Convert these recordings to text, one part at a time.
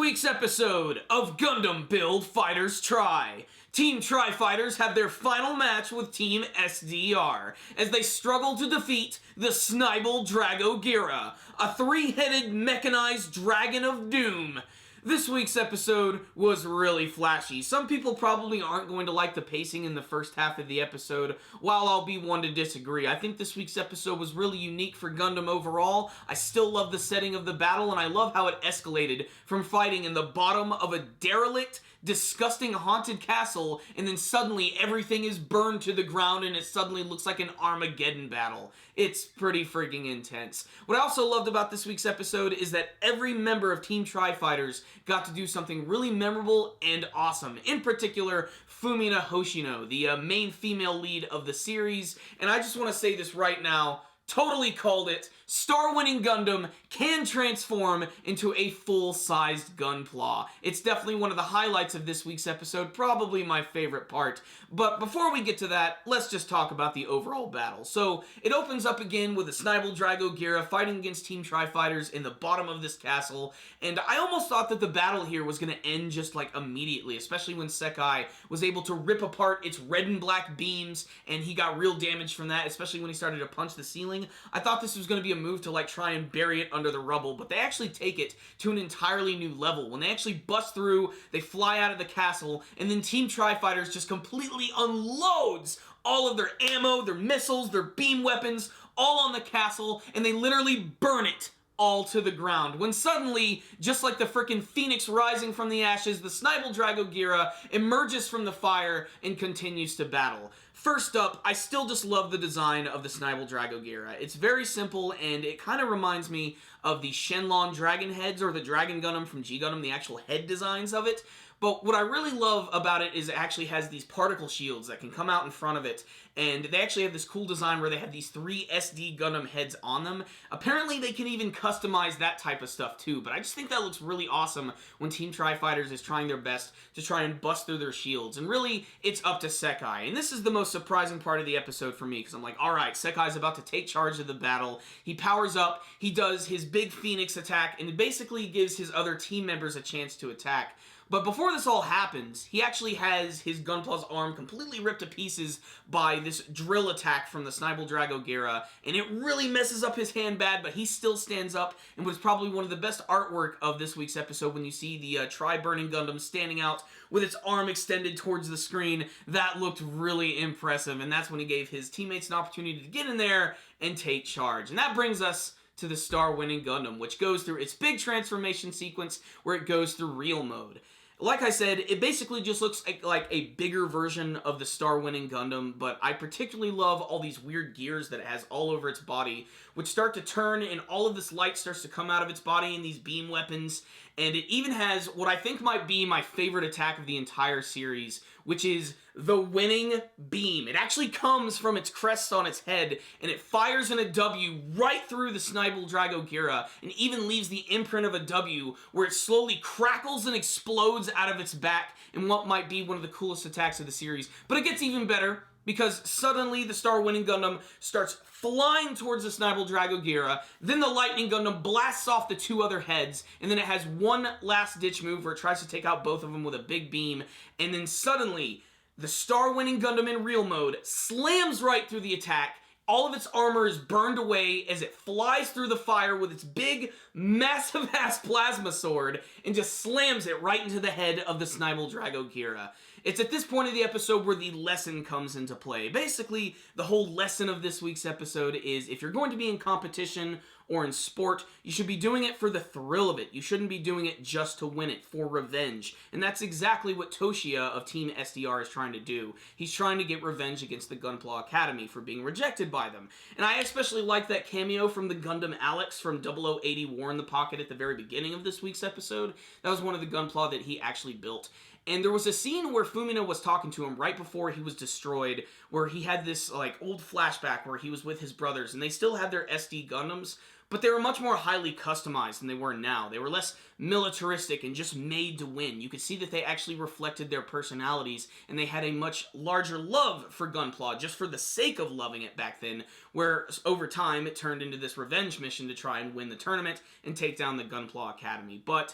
week's episode of Gundam Build Fighters Try. Team Tri-Fighters have their final match with Team SDR as they struggle to defeat the Snibal Drago Gira, a three-headed mechanized dragon of doom. This week's episode was really flashy. Some people probably aren't going to like the pacing in the first half of the episode, while I'll be one to disagree. I think this week's episode was really unique for Gundam overall. I still love the setting of the battle, and I love how it escalated from fighting in the bottom of a derelict, disgusting haunted castle, and then suddenly everything is burned to the ground and it suddenly looks like an Armageddon battle. It's pretty freaking intense. What I also loved about this week's episode is that every member of Team Tri-Fighters got to do something really memorable and awesome. In particular, Fumina Hoshino, the main female lead of the series, and I just want to say this right now, totally called it. Star-winning Gundam can transform into a full-sized Gunpla. It's definitely one of the highlights of this week's episode, probably my favorite part. But before we get to that, let's just talk about the overall battle. So, it opens up again with the Snibal Drago Gira fighting against Team Tri-Fighters in the bottom of this castle, and I almost thought that the battle here was going to end just like immediately, especially when Sekai was able to rip apart its red and black beams, and he got real damage from that, especially when he started to punch the ceiling. I thought this was going to be a move to like try and bury it under the rubble, but they actually take it to an entirely new level. When they actually bust through, they fly out of the castle, and then Team Tri-Fighters just completely unloads all of their ammo, their missiles, their beam weapons, all on the castle, and they literally burn it all to the ground. When suddenly, just like the frickin' phoenix rising from the ashes, the Snibal Drago Gira emerges from the fire and continues to battle. First up, I still just love the design of the Snibal Drago Gira. It's very simple, and it kind of reminds me of the Shenlong Dragon heads or the Dragon Gundam from G-Gundam, the actual head designs of it. But what I really love about it is it actually has these particle shields that can come out in front of it, and they actually have this cool design where they have these 3 SD Gundam heads on them. Apparently they can even customize that type of stuff too, but I just think that looks really awesome when Team Tri-Fighters is trying their best to try and bust through their shields, and really, it's up to Sekai. And this is the most surprising part of the episode for me, because I'm like, alright, Sekai's about to take charge of the battle. He powers up, he does his big Phoenix attack, and it basically gives his other team members a chance to attack. But before this all happens, he actually has his Gunpla's arm completely ripped to pieces by this drill attack from the Snibal Drago Gira, and it really messes up his hand bad, but he still stands up, and was probably one of the best artwork of this week's episode when you see the Tri-Burning Gundam standing out with its arm extended towards the screen. That looked really impressive, and that's when he gave his teammates an opportunity to get in there and take charge. And that brings us to the Star-winning Gundam, which goes through its big transformation sequence where it goes through real mode. Like I said, it basically just looks like a bigger version of the Star-winning Gundam, but I particularly love all these weird gears that it has all over its body, which start to turn, and all of this light starts to come out of its body in these beam weapons, and it even has what I think might be my favorite attack of the entire series, which is the winning beam. It actually comes from its crest on its head, and it fires in a W right through the Snibal Drago Gira, and even leaves the imprint of a W, where it slowly crackles and explodes out of its back in what might be one of the coolest attacks of the series. But it gets even better, because suddenly the Star-winning Gundam starts flying towards the Snibal Drago Gira, then the Lightning Gundam blasts off the 2 other heads, and then it has one last-ditch move where it tries to take out both of them with a big beam, and then suddenly, the Star-winning Gundam in real mode slams right through the attack. All of its armor is burned away as it flies through the fire with its big, massive-ass plasma sword and just slams it right into the head of the Snibal Drago Gira. It's at this point of the episode where the lesson comes into play. Basically, the whole lesson of this week's episode is if you're going to be in competition or in sport, you should be doing it for the thrill of it. You shouldn't be doing it just to win it, for revenge. And that's exactly what Toshiya of Team SDR is trying to do. He's trying to get revenge against the Gunpla Academy for being rejected by them. And I especially like that cameo from the Gundam Alex from 0080 War in the Pocket at the very beginning of this week's episode. That was one of the Gunpla that he actually built. And there was a scene where Fumina was talking to him right before he was destroyed, where he had this like old flashback where he was with his brothers, and they still had their SD Gundams, but they were much more highly customized than they were now. They were less militaristic and just made to win. You could see that they actually reflected their personalities, and they had a much larger love for Gunpla, just for the sake of loving it back then, where over time it turned into this revenge mission to try and win the tournament and take down the Gunpla Academy. But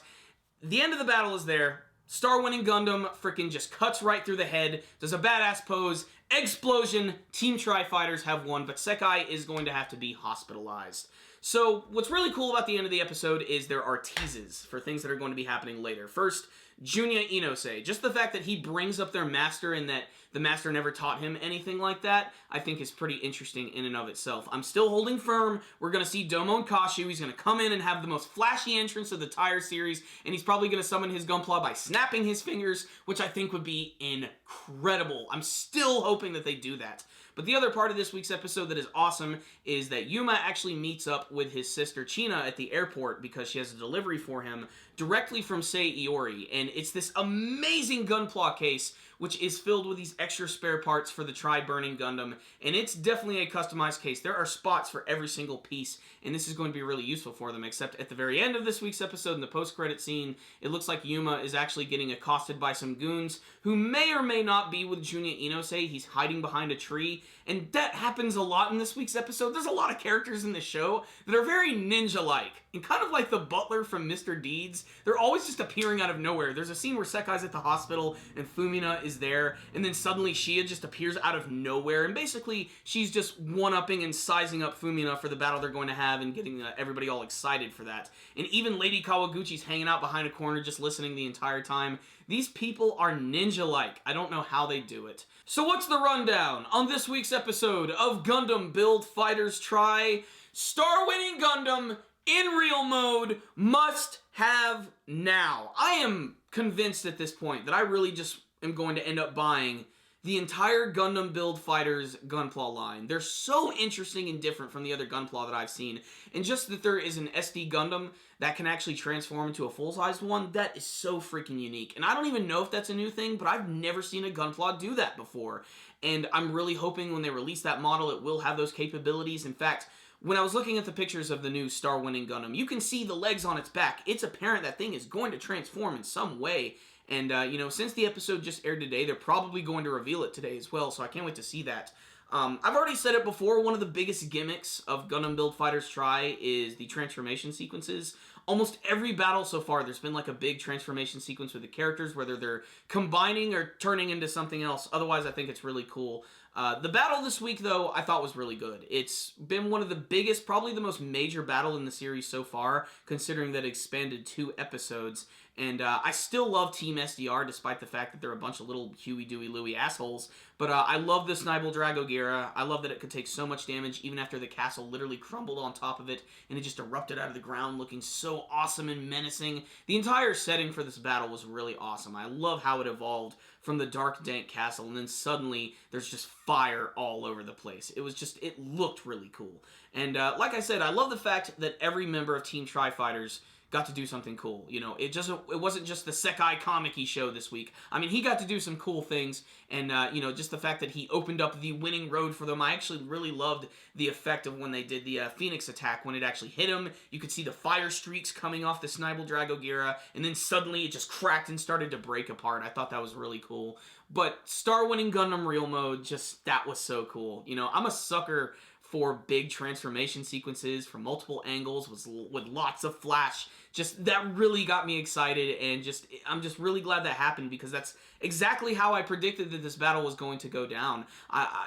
the end of the battle is there. Star-winning Gundam freaking just cuts right through the head, does a badass pose, explosion, Team Tri-Fighters have won, but Sekai is going to have to be hospitalized. So, what's really cool about the end of the episode is there are teases for things that are going to be happening later. First, Junya Inose. Just the fact that he brings up their master and that the master never taught him anything like that, I think is pretty interesting in and of itself. I'm still holding firm. We're going to see Domon Kashu. He's going to come in and have the most flashy entrance of the entire series, and he's probably going to summon his Gunpla by snapping his fingers, which I think would be incredible. I'm still hoping that they do that. But the other part of this week's episode that is awesome is that Yuma actually meets up with his sister China at the airport because she has a delivery for him directly from Sei Iori. And it's this amazing Gunpla case which is filled with these extra spare parts for the Tri-Burning Gundam. And it's definitely a customized case. There are spots for every single piece, and this is going to be really useful for them, except at the very end of this week's episode, in the post-credit scene, it looks like Yuma is actually getting accosted by some goons who may or may not be with Junya Inose. He's hiding behind a tree, and that happens a lot in this week's episode. There's a lot of characters in the show that are very ninja-like, and kind of like the butler from Mr. Deeds. They're always just appearing out of nowhere. There's a scene where Sekai's at the hospital, and Fumina is there, and then suddenly Shia just appears out of nowhere, and basically she's just one-upping and sizing up Fumina for the battle they're going to have and getting everybody all excited for that. And even Lady Kawaguchi's hanging out behind a corner just listening the entire time. These people are ninja-like. I don't know how they do it. So what's the rundown on this week's episode of Gundam Build Fighters Try? Star-winning Gundam in real mode, must have now. I am convinced at this point that I really just am going to end up buying the entire Gundam Build Fighters Gunpla line. They're so interesting and different from the other Gunpla that I've seen. And just that there is an SD Gundam that can actually transform into a full-sized one, that is so freaking unique. And I don't even know if that's a new thing, but I've never seen a Gunpla do that before. And I'm really hoping when they release that model, it will have those capabilities. In fact, when I was looking at the pictures of the new Star-winning Gundam, you can see the legs on its back. It's apparent that thing is going to transform in some way. And, you know, since the episode just aired today, they're probably going to reveal it today as well, so I can't wait to see that. I've already said it before, one of the biggest gimmicks of Gundam Build Fighters Try is the transformation sequences. Almost every battle so far, there's been like a big transformation sequence with the characters, whether they're combining or turning into something else. Otherwise, I think it's really cool. The battle this week, though, I thought was really good. It's been one of the biggest, probably the most major battle in the series so far, considering that it expanded 2 episodes. And I still love Team SDR, despite the fact that they're a bunch of little Huey, Dewey, Louie assholes. But I love the Snibal Drago Gira. I love that it could take so much damage, even after the castle literally crumbled on top of it, and it just erupted out of the ground, looking so awesome and menacing. The entire setting for this battle was really awesome. I love how it evolved from the dark, dank castle, and then suddenly there's just fire all over the place. It was just, it looked really cool. And like I said, I love the fact that every member of Team Tri-Fighters got to do something cool. You know, it wasn't just the Sekai Kamiki show this week. I mean, he got to do some cool things, and, you know, just the fact that he opened up the winning road for them. I actually really loved the effect of when they did the Phoenix attack. When it actually hit him, you could see the fire streaks coming off the Snibal Drago Gira, and then suddenly it just cracked and started to break apart. I thought that was really cool. But Star-winning Gundam Real Mode, just, that was so cool. You know, I'm a sucker for big transformation sequences from multiple angles with lots of flash. Just, that really got me excited, and just, I'm just really glad that happened, because that's exactly how I predicted that this battle was going to go down.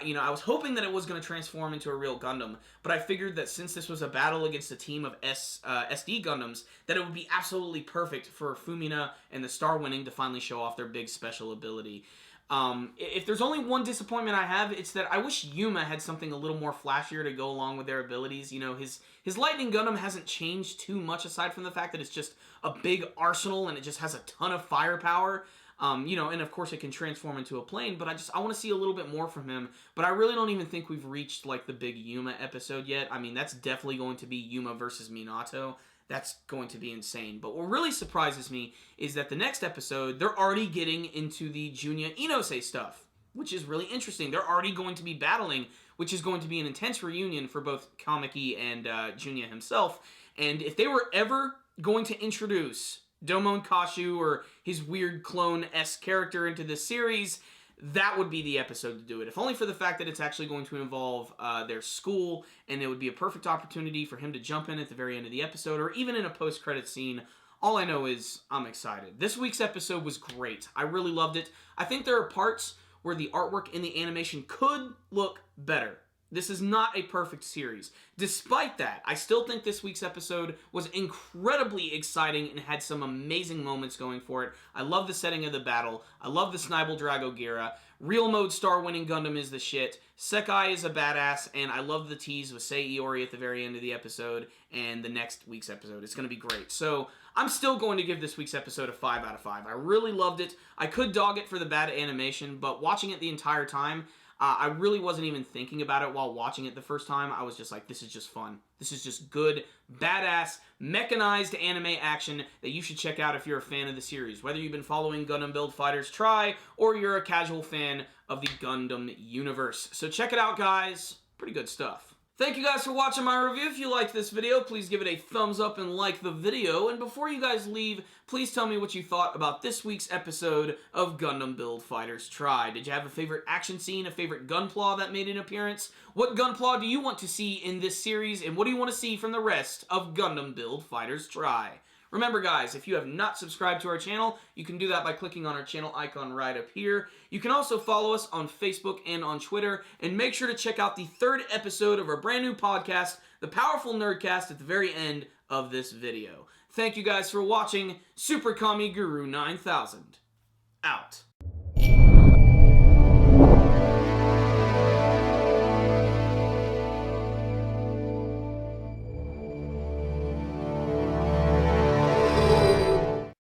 You know, I was hoping that it was going to transform into a real Gundam, but I figured that since this was a battle against a team of SD Gundams, that it would be absolutely perfect for Fumina and the Star-winning to finally show off their big special ability. If there's only one disappointment I have, it's that I wish Yuma had something a little more flashier to go along with their abilities. You know, his Lightning Gundam hasn't changed too much, aside from the fact that it's just a big arsenal and it just has a ton of firepower. You know, and of course it can transform into a plane, but I want to see a little bit more from him. But I really don't even think we've reached, like, the big Yuma episode yet. I mean, that's definitely going to be Yuma versus Minato. That's going to be insane. But what really surprises me is that the next episode, they're already getting into the Junya Inose stuff, which is really interesting. They're already going to be battling, which is going to be an intense reunion for both Kamiki and Junya himself. And if they were ever going to introduce Domon Kashu or his weird clone-esque character into this series, that would be the episode to do it. If only for the fact that it's actually going to involve their school, and it would be a perfect opportunity for him to jump in at the very end of the episode, or even in a post-credit scene All I know is I'm excited. This week's episode was great. I really loved it. I think there are parts where the artwork and the animation could look better. This is not a perfect series. Despite that, I still think this week's episode was incredibly exciting and had some amazing moments going for it. I love the setting of the battle. I love the Snibal Drago Gira. Real mode star winning Gundam is the shit. Sekai is a badass, and I love the tease with Sei Iori at the very end of the episode and the next week's episode. It's going to be great. So I'm still going to give this week's episode a 5 out of 5. I really loved it. I could dog it for the bad animation, but watching it the entire time, I really wasn't even thinking about it while watching it the first time. I was just like, this is just fun. This is just good, badass, mechanized anime action that you should check out if you're a fan of the series. Whether you've been following Gundam Build Fighters Try, or you're a casual fan of the Gundam universe. So check it out, guys. Pretty good stuff. Thank you guys for watching my review. If you liked this video, please give it a thumbs up and like the video. And before you guys leave, please tell me what you thought about this week's episode of Gundam Build Fighters Try. Did you have a favorite action scene, a favorite gunpla that made an appearance? What gunpla do you want to see in this series, and what do you want to see from the rest of Gundam Build Fighters Try? Remember, guys, if you have not subscribed to our channel, you can do that by clicking on our channel icon right up here. You can also follow us on Facebook and on Twitter, and make sure to check out the 3rd episode of our brand new podcast, the Powerful Nerdcast, at the very end of this video. Thank you guys for watching. Super Kami Guru 9000. Out.